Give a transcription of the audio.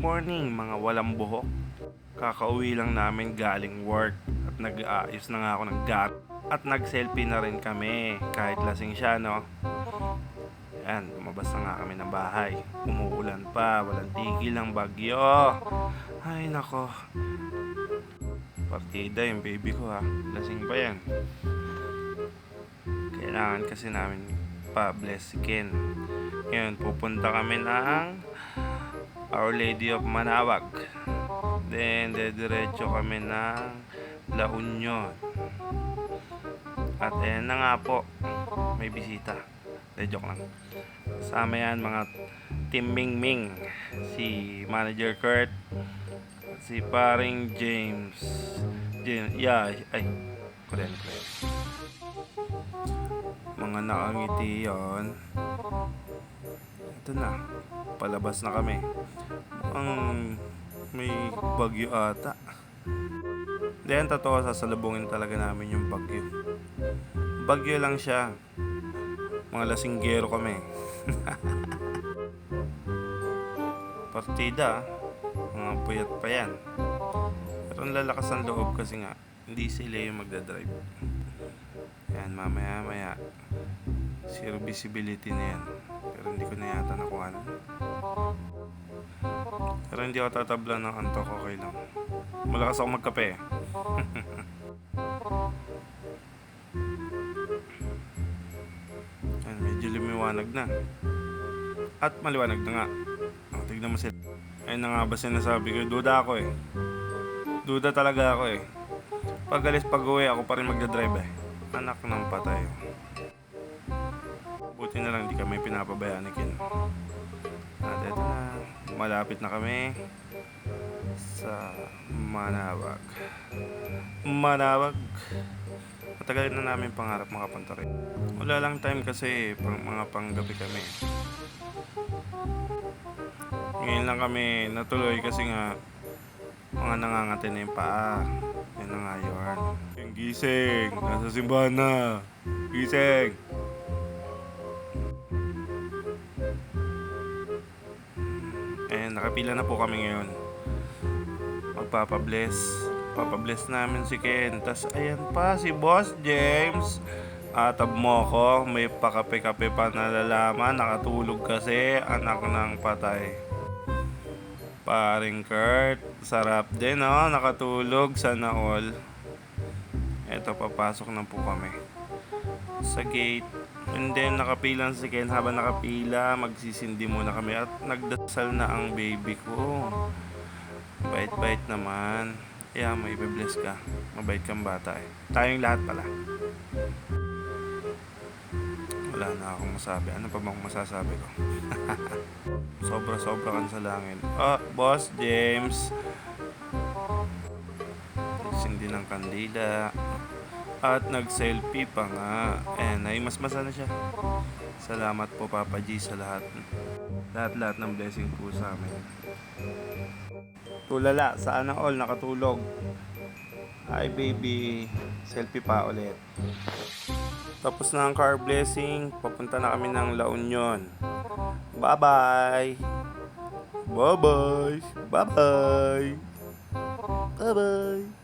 morning mga walang buhok. Kakauwi lang namin galing work at nag-aayos na nga ako ng gamit. At nag-selfie na rin kami kahit lasing siya, no? Yan, lumabas na nga kami ng bahay. Umuulan pa, walang tigil ang bagyo. Ay nako, partida yung baby ko ha. Lasing pa yan. Kailangan kasi namin pa-bless si Ken. Ngayon, pupunta kami ng Our Lady of Manawag. Then, diretso kami ng La Union. At ayan na nga po, may bisita. Joke lang. Kasama yan mga Team Mingming, si Manager Kurt, si paring James. Kulen. Mga nakangiti yon. Ito na, palabas na kami. Ang may bagyo ata. Then totoo, sasalubungin talaga namin yung bagyo. Bagyo lang siya. Mga lasinggero kami. Partida, mga puyat pa yan. Pero ang lalakas ang loob kasi nga hindi sila yung magdadrive. Yan, mamaya zero visibility na yan. Pero hindi ko na yata nakuha na. Pero hindi ako tatabla ng antok, okay lang. Malakas ako magkape. Yan, medyo lumiwanag na. At maliwanag na nga. Tignan mo sila. Ayun na nga ba sinasabi ko, duda ako eh. Duda talaga ako eh. Pag alis pag uwi, ako pa rin magdadrive eh. Anak ng patay. Buti na lang di kami pinapabayaan ni Ken. At eto na, malapit na kami sa Manawag. Matagal na namin pangarap makapunta rin. Wala lang time kasi mga panggabi kami. Ngayon lang kami natuloy kasi nga mga nangangati na yung paa. Yan na nga yun. Yung gising, nasa simbahan na. Gising. Nakapila na po kami ngayon. Papabless namin si Ken. Tas ayan pa si Boss James. Atab mo ko, may pakape-kape pa nalalaman. Nakatulog kasi, anak ng patay. Paring Kurt, sarap din oh, nakatulog, sana all. Eto, papasok na po kami sa gate. And then nakapila si Ken. Habang nakapila, magsisindi muna kami at nagdasal na ang baby ko. Bait-bait naman. Kaya may ibe-bless ka. Mabait kang bata eh. Tayong lahat pala. Wala na akong masabi. Ano pa bang masasabi ko? Sobra-sobra kan sa langit. Oh, Boss James. Nagsindi ng kandila. At nag-selfie pa nga. Ay mas masana siya. Salamat po Papa G sa lahat. Lahat ng blessing po sa amin. Tulala, sana all nakatulog. Hi baby. Selfie pa ulit. Tapos na ang car blessing. Papunta na kami ng La Union. Bye-bye. Bye-bye. Bye-bye. Bye-bye.